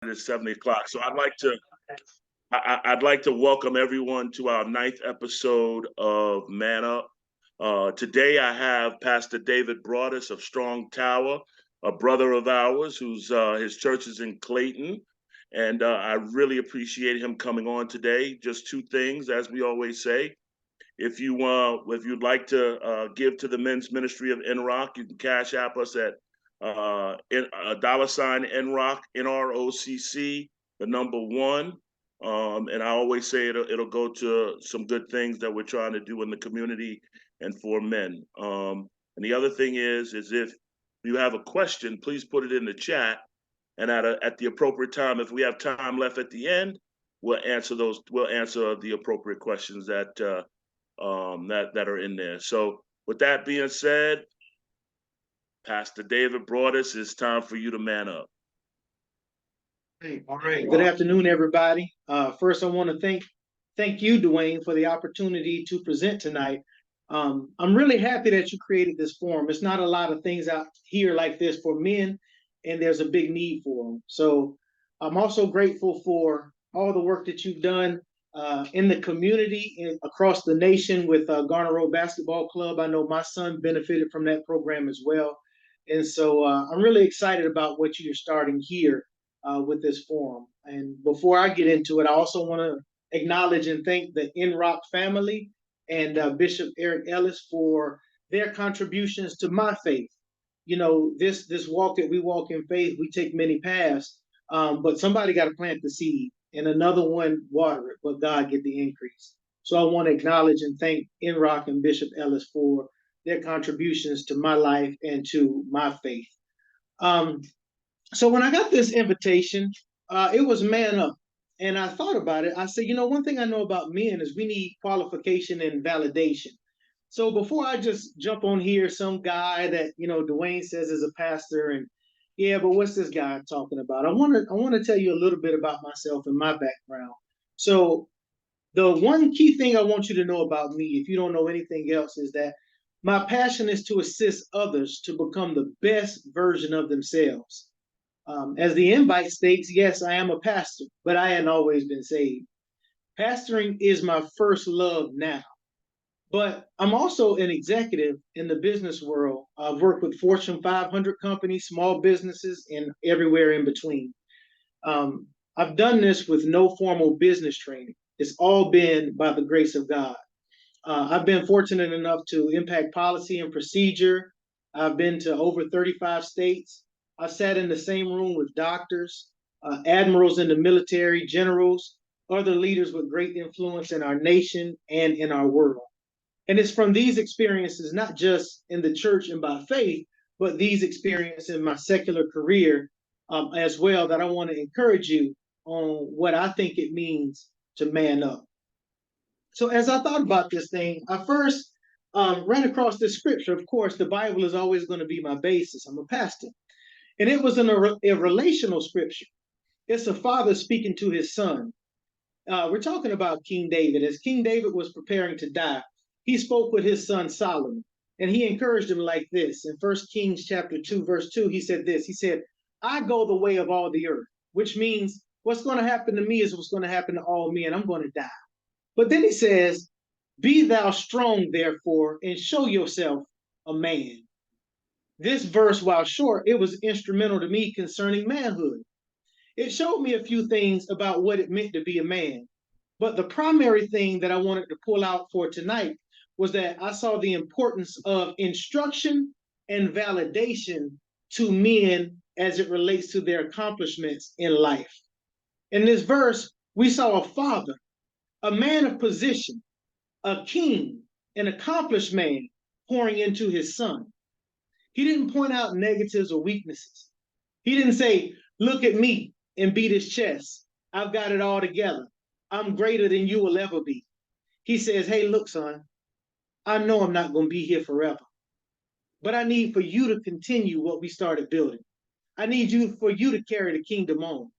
It's 7 o'clock. So I'd like to welcome everyone to our ninth episode of ManUp. Today I have Pastor David Broadus of Strong Tower, a brother of ours who's his church is in Clayton. And I really appreciate him coming on today. Just two things, as we always say. If you'd like to give to the men's ministry of NROC, you can cash app us at $ NROC, NROCC, the number one. And I always say it'll go to some good things that we're trying to do in the community and for men. And the other thing is if you have a question, please put it in the chat. And at the appropriate time, if we have time left at the end, we'll answer the appropriate questions that are in there. So with that being said, Pastor David Broadus, it's time for you to man up. Hey, all right. Good afternoon, everybody. First, I want to thank you, Dwayne, for the opportunity to present tonight. I'm really happy that you created this forum. It's not a lot of things out here like this for men, and there's a big need for them. So I'm also grateful for all the work that you've done in the community and across the nation with Garner Road Basketball Club. I know my son benefited from that program as well. And so I'm really excited about what you're starting here with this forum. And before I get into it, I also want to acknowledge and thank the NROC family and Bishop Eric Ellis for their contributions to my faith. You know, this walk that we walk in faith, we take many paths, but somebody got to plant the seed and another one water it, but God get the increase. So I want to acknowledge and thank NROC and Bishop Ellis for their contributions to my life and to my faith. So when I got this invitation, it was man up. And I thought about it. I said, you know, one thing I know about men is we need qualification and validation. So before I just jump on here, some guy that, you know, Dwayne says is a pastor and yeah, but what's this guy talking about? I want to tell you a little bit about myself and my background. So the one key thing I want you to know about me, if you don't know anything else, is that my passion is to assist others to become the best version of themselves. As the invite states, yes, I am a pastor, but I hadn't always been saved. Pastoring is my first love now. But I'm also an executive in the business world. I've worked with Fortune 500 companies, small businesses, and everywhere in between. I've done this with no formal business training. It's all been by the grace of God. I've been fortunate enough to impact policy and procedure. I've been to over 35 states. I sat in the same room with doctors, admirals in the military, generals, other leaders with great influence in our nation and in our world. And it's from these experiences, not just in the church and by faith, but these experiences in my secular career as well, that I want to encourage you on what I think it means to man up. So as I thought about this thing, I first ran across this scripture. Of course, the Bible is always going to be my basis. I'm a pastor. And it was a relational scripture. It's a father speaking to his son. We're talking about King David. As King David was preparing to die, he spoke with his son Solomon, and he encouraged him like this. In 1 Kings chapter 2, verse 2, he said this. He said, I go the way of all the earth, which means what's going to happen to me is what's going to happen to all men. I'm going to die. But then he says, be thou strong, therefore, and show yourself a man. This verse, while short, it was instrumental to me concerning manhood. It showed me a few things about what it meant to be a man. But the primary thing that I wanted to pull out for tonight was that I saw the importance of instruction and validation to men as it relates to their accomplishments in life. In this verse, we saw a father, a man of position, a king, an accomplished man pouring into his son. He didn't point out negatives or weaknesses. He didn't say, look at me and beat his chest. I've got it all together. I'm greater than you will ever be. He says, hey, look, son, I know I'm not going to be here forever, but I need for you to continue what we started building. I need for you to carry the kingdom on.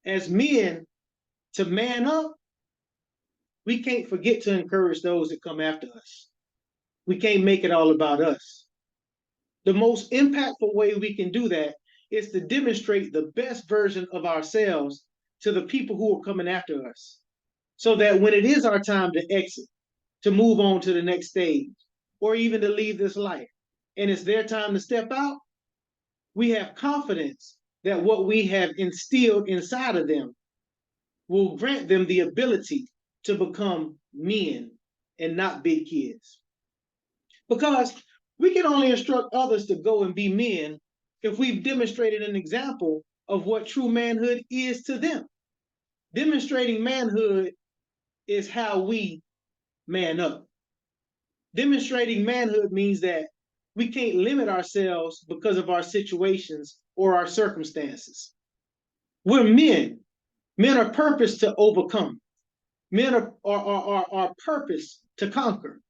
As men, to man up, we can't forget to encourage those that come after us. We can't make it all about us. The most impactful way we can do that is to demonstrate the best version of ourselves to the people who are coming after us, so that when it is our time to exit, to move on to the next stage, or even to leave this life, and it's their time to step out, we have confidence that what we have instilled inside of them will grant them the ability to become men and not big kids. Because we can only instruct others to go and be men if we've demonstrated an example of what true manhood is to them. Demonstrating manhood is how we man up. Demonstrating manhood means that we can't limit ourselves because of our situations or our circumstances. We're men. Men are purposed to overcome. Men are purposed to conquer.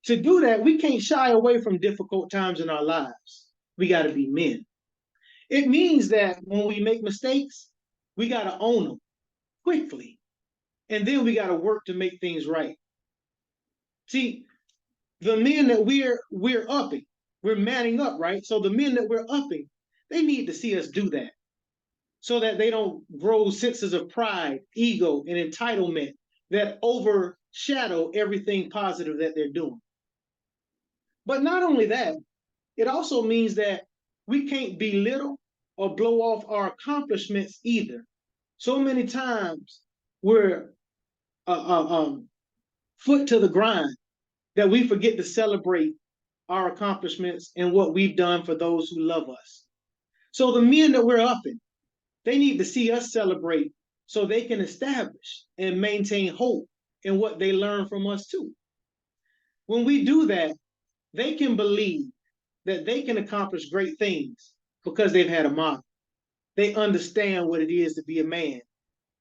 To do that, we can't shy away from difficult times in our lives. We got to be men. It means that when we make mistakes, we got to own them quickly. And then we got to work to make things right. See, the men that we're upping, we're manning up, right? So the men that we're upping, they need to see us do that so that they don't grow senses of pride, ego, and entitlement that overshadow everything positive that they're doing. But not only that, it also means that we can't belittle or blow off our accomplishments either. So many times we're foot to the grind that we forget to celebrate our accomplishments and what we've done for those who love us. So the men that we're upping, they need to see us celebrate so they can establish and maintain hope in what they learn from us too. When we do that, they can believe that they can accomplish great things because they've had a model. They understand what it is to be a man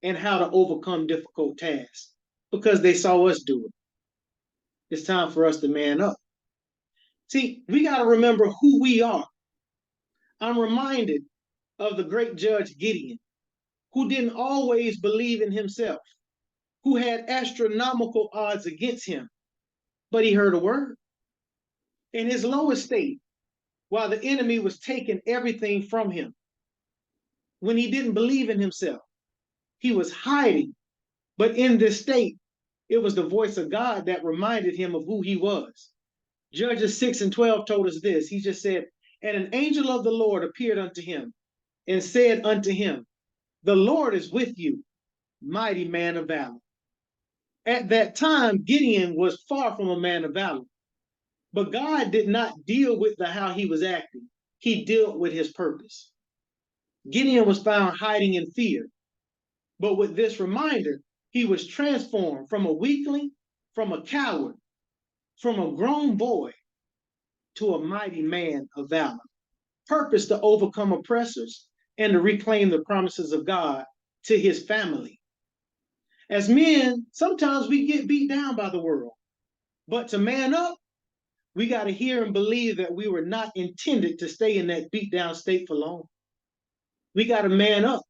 and how to overcome difficult tasks because they saw us do it. It's time for us to man up. See, we got to remember who we are. I'm reminded of the great judge Gideon, who didn't always believe in himself, who had astronomical odds against him, but he heard a word. In his lowest state, while the enemy was taking everything from him, when he didn't believe in himself, he was hiding. But in this state, it was the voice of God that reminded him of who he was. Judges 6:12 told us this. He just said, and an angel of the Lord appeared unto him and said unto him, the Lord is with you, mighty man of valor. At that time, Gideon was far from a man of valor, but God did not deal with how he was acting. He dealt with his purpose. Gideon was found hiding in fear, but with this reminder, he was transformed from a weakling, from a coward, from a grown boy to a mighty man of valor. Purpose to overcome oppressors and to reclaim the promises of God to his family. As men, sometimes we get beat down by the world, but to man up, we got to hear and believe that we were not intended to stay in that beat down state for long. We got to man up.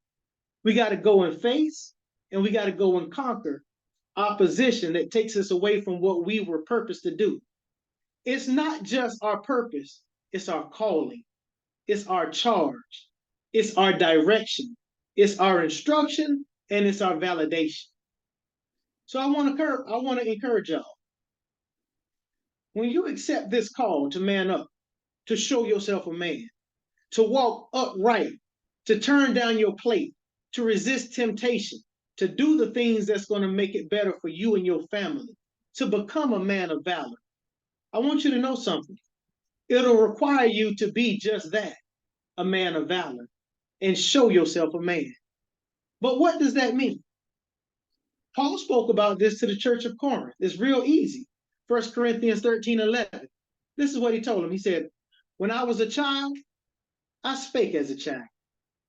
We got to go and face, and we got to go and conquer opposition that takes us away from what we were purposed to do. It's not just our purpose, it's our calling, it's our charge, it's our direction, it's our instruction, and it's our validation. So I want to encourage y'all. When you accept this call to man up, to show yourself a man, to walk upright, to turn down your plate, to resist temptation, to do the things that's going to make it better for you and your family, to become a man of valor, I want you to know something. It'll require you to be just that, a man of valor, and show yourself a man. But what does that mean? Paul spoke about this to the church of Corinth. It's real easy. 1 Corinthians 13:11. This is what he told them. He said, when I was a child, I spake as a child.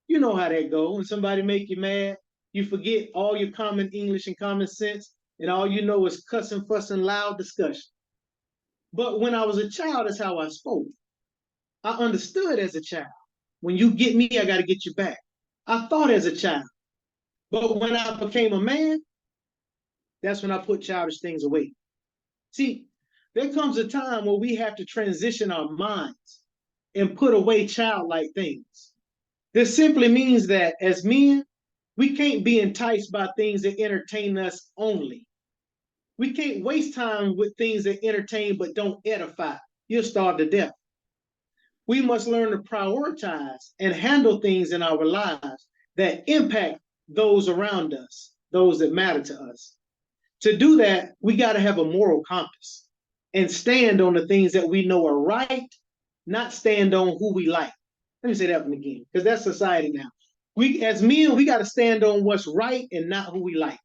You know how that goes. When somebody make you mad, you forget all your common English and common sense, and all you know is cussing, fussing, loud discussion. But when I was a child, that's how I spoke. I understood as a child. When you get me, I got to get you back. I thought as a child. But when I became a man, that's when I put childish things away. See, there comes a time where we have to transition our minds and put away childlike things. This simply means that as men, we can't be enticed by things that entertain us only. We can't waste time with things that entertain but don't edify. You'll starve to death. We must learn to prioritize and handle things in our lives that impact those around us, those that matter to us. To do that, we got to have a moral compass and stand on the things that we know are right, not stand on who we like. Let me say that one again, because that's society now. We, as men, we got to stand on what's right and not who we like.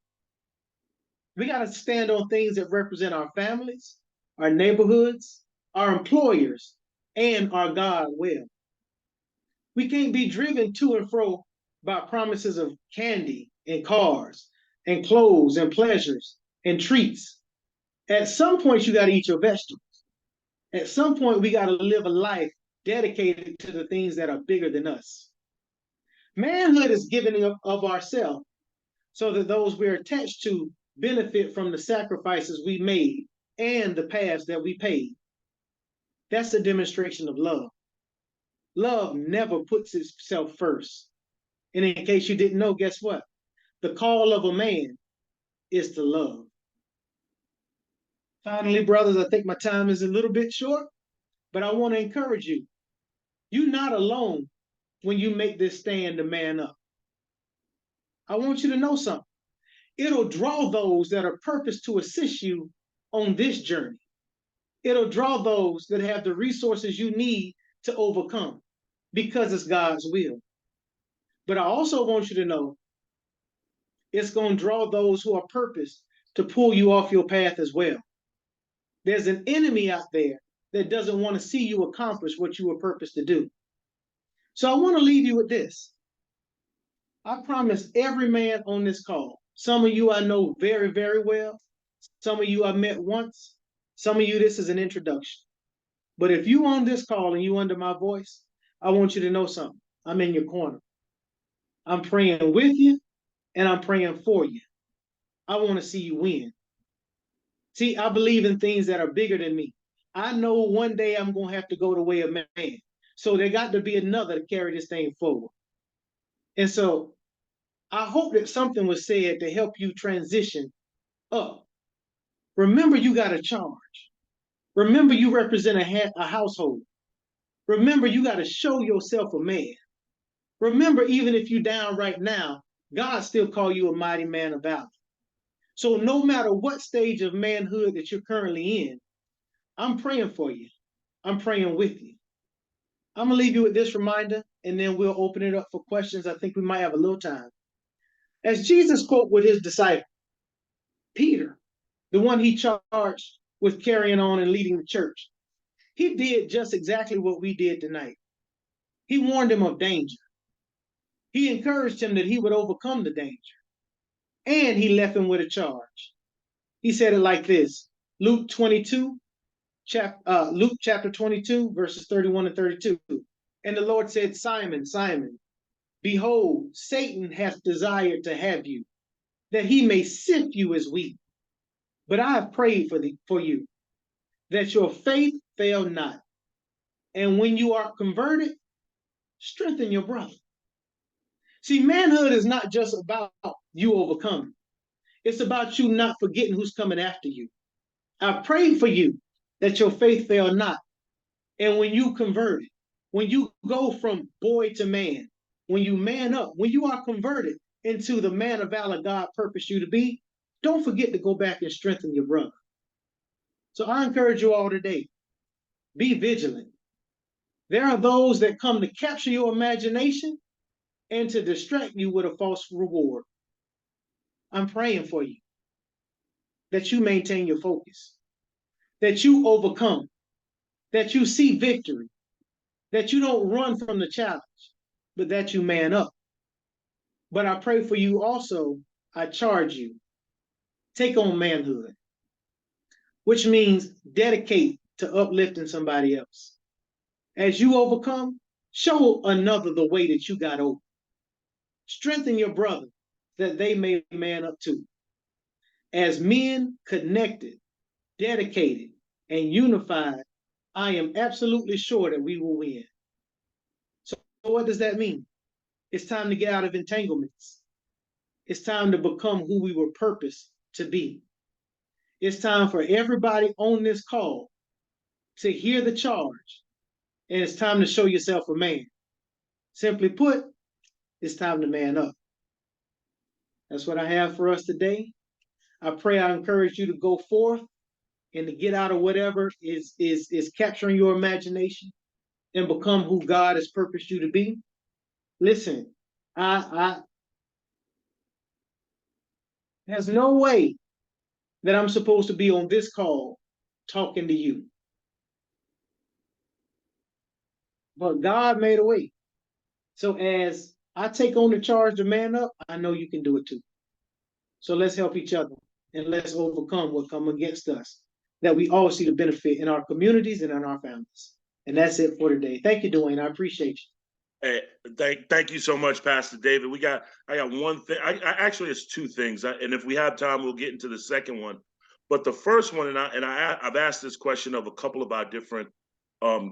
We got to stand on things that represent our families, our neighborhoods, our employers, and our God will. We can't be driven to and fro by promises of candy and cars and clothes and pleasures and treats. At some point, you got to eat your vegetables. At some point, we got to live a life dedicated to the things that are bigger than us. Manhood is giving of ourselves so that those we're attached to benefit from the sacrifices we made and the paths that we paid. That's a demonstration of love. Love never puts itself first. And in case you didn't know, guess what? The call of a man is to love. Finally, brothers, I think my time is a little bit short, but I want to encourage you. You're not alone when you make this stand to man up. I want you to know something. It'll draw those that are purposed to assist you on this journey. It'll draw those that have the resources you need to overcome because it's God's will. But I also want you to know it's going to draw those who are purposed to pull you off your path as well. There's an enemy out there that doesn't want to see you accomplish what you were purposed to do. So I want to leave you with this. I promise every man on this call, some of you I know very, very well. Some of you I met once. Some of you, this is an introduction. But if you on this call and you under my voice, I want you to know something. I'm in your corner. I'm praying with you and I'm praying for you. I want to see you win. See, I believe in things that are bigger than me. I know one day I'm going to have to go the way of man. So there got to be another to carry this thing forward. And so I hope that something was said to help you transition up. Remember, you got a charge. Remember, you represent a household. Remember, you got to show yourself a man. Remember, even if you're down right now, God still call you a mighty man of valor. So no matter what stage of manhood that you're currently in, I'm praying for you. I'm praying with you. I'm going to leave you with this reminder, and then we'll open it up for questions. I think we might have a little time. As Jesus spoke with his disciple, Peter, the one he charged with carrying on and leading the church, he did just exactly what we did tonight. He warned him of danger. He encouraged him that he would overcome the danger. And he left him with a charge. He said it like this, Luke chapter 22, verses 31 and 32. And the Lord said, Simon, Simon, behold, Satan hath desired to have you, that he may sift you as wheat. But I have prayed for you, that your faith fail not. And when you are converted, strengthen your brother. See, manhood is not just about you overcoming. It's about you not forgetting who's coming after you. I pray for you that your faith fail not. And when you converted, when you go from boy to man, when you man up, when you are converted into the man of valor God purposed you to be, don't forget to go back and strengthen your brother. So I encourage you all today, be vigilant. There are those that come to capture your imagination and to distract you with a false reward. I'm praying for you that you maintain your focus, that you overcome, that you see victory, that you don't run from the challenge, but that you man up. But I pray for you also, I charge you, take on manhood, which means dedicate to uplifting somebody else. As you overcome, show another the way that you got over. Strengthen your brother that they may man up too. As men connected, dedicated, and unified, I am absolutely sure that we will win. So what does that mean? It's time to get out of entanglements. It's time to become who we were purposed to be. It's time for everybody on this call to hear the charge, and it's time to show yourself a man. Simply put, it's time to man up. That's what I have for us today. I pray I encourage you to go forth and to get out of whatever is capturing your imagination and become who God has purposed you to be. Listen, I there's no way that I'm supposed to be on this call talking to you. But God made a way. So as I take on the charge to man up, I know you can do it too. So let's help each other and let's overcome what come against us, that we all see the benefit in our communities and in our families. And that's it for today. Thank you, Dwayne. I appreciate you. Hey, thank you so much, Pastor David. I got one thing. I actually, it's two things, and if we have time, we'll get into the second one. But the first one, I've asked this question of a couple of our different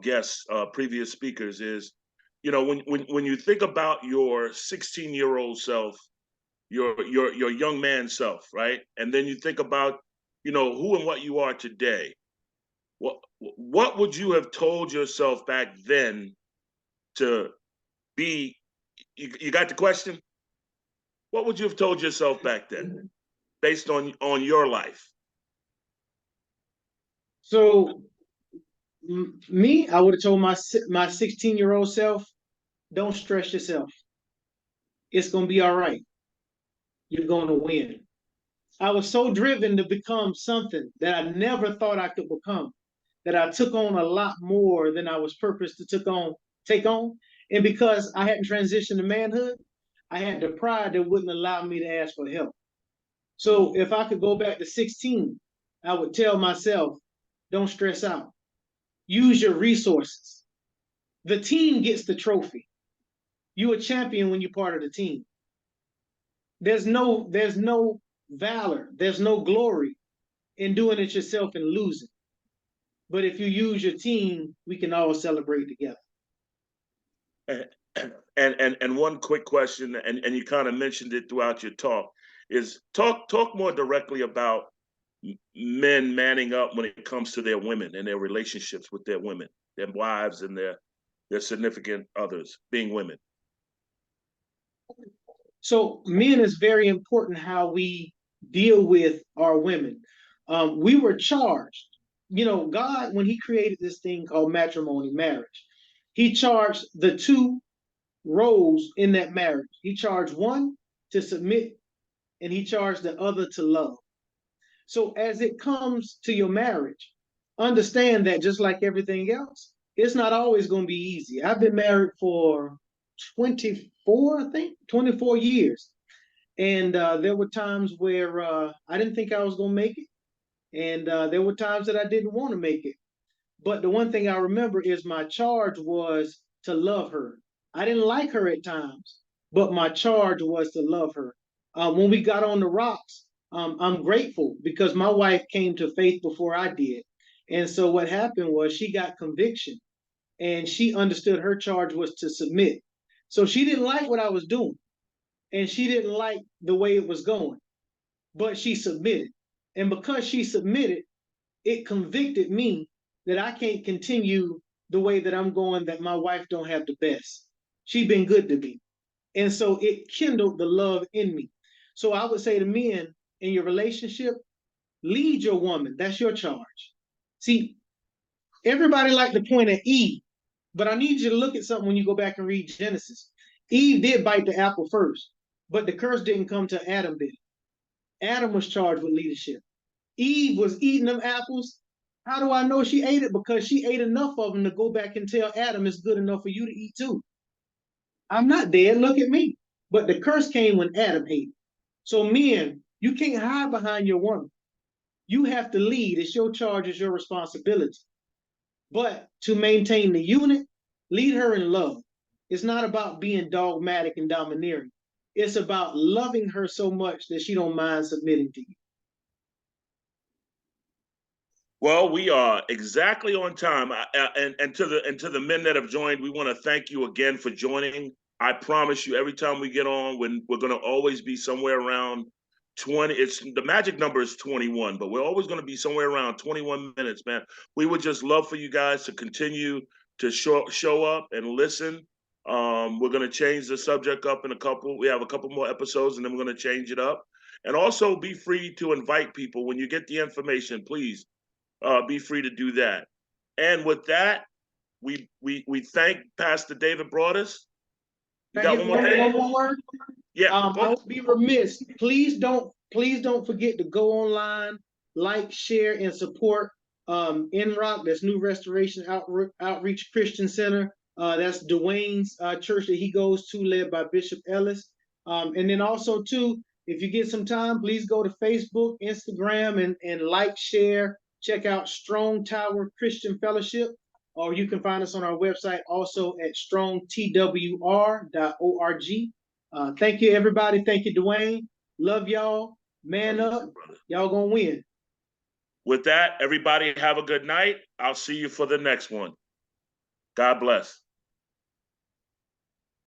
guests, previous speakers, is, you know, when you think about your 16-year-old self, your young man self, right, and then you think about, you know, who and what you are today. What would you have told yourself back then to be? You got the question? What would you have told yourself back then, based on your life? So me, I would have told my 16-year-old self, don't stress yourself. It's gonna be all right. You're gonna win. I was so driven to become something that I never thought I could become, that I took on a lot more than I was purposed to take on. And because I hadn't transitioned to manhood, I had the pride that wouldn't allow me to ask for help. So if I could go back to 16, I would tell myself, don't stress out. Use your resources. The team gets the trophy. You're a champion when you're part of the team. There's no valor, there's no glory in doing it yourself and losing. But if you use your team, we can all celebrate together. And one quick question, and you kind of mentioned it throughout your talk, is talk more directly about men manning up when it comes to their women and their relationships with their women, their wives and their significant others, being women. So men is very important how we deal with our women. We were charged, you know, God, when he created this thing called matrimony, marriage, he charged the two roles in that marriage. He charged one to submit and he charged the other to love. So as it comes to your marriage, understand that just like everything else, it's not always going to be easy. I've been married for 24, I think, 24 years. And there were times where I didn't think I was going to make it. And there were times that I didn't want to make it. But the one thing I remember is my charge was to love her. I didn't like her at times, but my charge was to love her. When we got on the rocks, I'm grateful because my wife came to faith before I did. And so what happened was she got conviction and she understood her charge was to submit. So she didn't like what I was doing and she didn't like the way it was going, but she submitted. And because she submitted, it convicted me that I can't continue the way that I'm going, that my wife don't have the best. She been good to me. And so it kindled the love in me. So I would say to men in your relationship, lead your woman. That's your charge. See, everybody like to point at Eve, but I need you to look at something when you go back and read Genesis. Eve did bite the apple first, but the curse didn't come to Adam did. Adam was charged with leadership. Eve was eating them apples. How do I know she ate it? Because she ate enough of them to go back and tell Adam it's good enough for you to eat too. I'm not dead. Look at me. But the curse came when Adam ate. So men, you can't hide behind your woman. You have to lead. It's your charge, it's your responsibility. But to maintain the unit, lead her in love. It's not about being dogmatic and domineering. It's about loving her so much that she don't mind submitting to you. Well, we are exactly on time. And to the men that have joined, we want to thank you again for joining. I promise you, every time we get on, when we're going to always be somewhere around 20. It's the magic number is 21, but we're always going to be somewhere around 21 minutes, man. We would just love for you guys to continue to show up and listen. We're going to change the subject up in a couple. We have a couple more episodes, and then we're going to change it up. And also be free to invite people when you get the information, please be free to do that. And with that, we thank Pastor David Broadus. You got one more thing? One more word. Yeah. I would be remiss. Please don't forget to go online, like, share, and support NROC. That's New Restoration Outreach Christian Center. That's Dwayne's church that he goes to, led by Bishop Ellis. And then also too, if you get some time, please go to Facebook, Instagram, and like, share, check out Strong Tower Christian Fellowship, or you can find us on our website also at strongtwr.org. Thank you, everybody. Thank you, Dwayne. Love y'all. Man up. Y'all gonna win. With that, everybody have a good night. I'll see you for the next one. God bless.